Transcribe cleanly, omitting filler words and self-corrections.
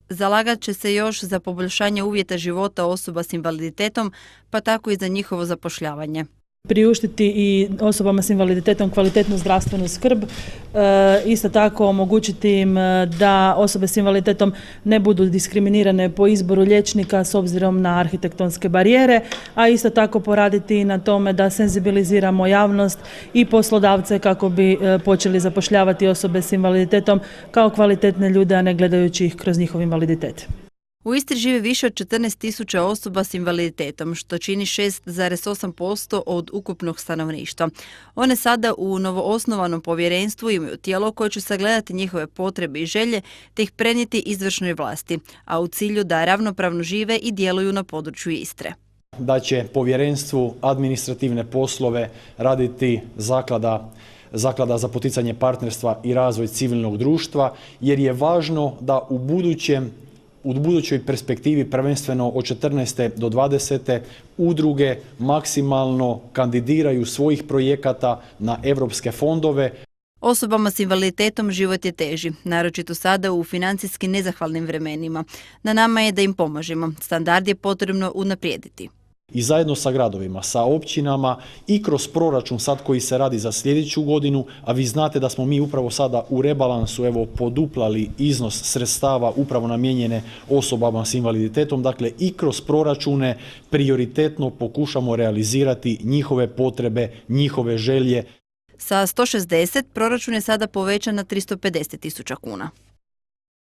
Zalagat će se još za poboljšanje uvjeta života osoba s invaliditetom, pa tako i za njihovo zapošljavanje. Priuštiti i osobama s invaliditetom kvalitetnu zdravstvenu skrb, isto tako omogućiti im da osobe s invaliditetom ne budu diskriminirane po izboru liječnika s obzirom na arhitektonske barijere, a isto tako poraditi na tome da senzibiliziramo javnost i poslodavce kako bi počeli zapošljavati osobe s invaliditetom kao kvalitetne ljude, a ne gledajući ih kroz njihov invaliditet. U Istri živi više od 14.000 osoba s invaliditetom, što čini 6,8% od ukupnog stanovništva. One sada u novoosnovanom povjerenstvu imaju tijelo koje će sagledati njihove potrebe i želje te ih prenijeti izvršnoj vlasti, a u cilju da ravnopravno žive i djeluju na području Istre. Da će povjerenstvu administrativne poslove raditi Zaklada za poticanje partnerstva i razvoj civilnog društva, jer je važno da u budućoj perspektivi, prvenstveno od 14. do 20. udruge maksimalno kandidiraju svojih projekata na europske fondove. Osobama s invaliditetom život je teži, naročito sada u financijski nezahvalnim vremenima. Na nama je da im pomažemo. Standard je potrebno unaprijediti. I zajedno sa gradovima, sa općinama i kroz proračun sad koji se radi za sljedeću godinu, a vi znate da smo mi upravo sada u rebalansu poduplali iznos sredstava upravo namijenjene osobama s invaliditetom, dakle i kroz proračune prioritetno pokušamo realizirati njihove potrebe, njihove želje. Sa 160 proračun je sada povećan na 350.000 kuna.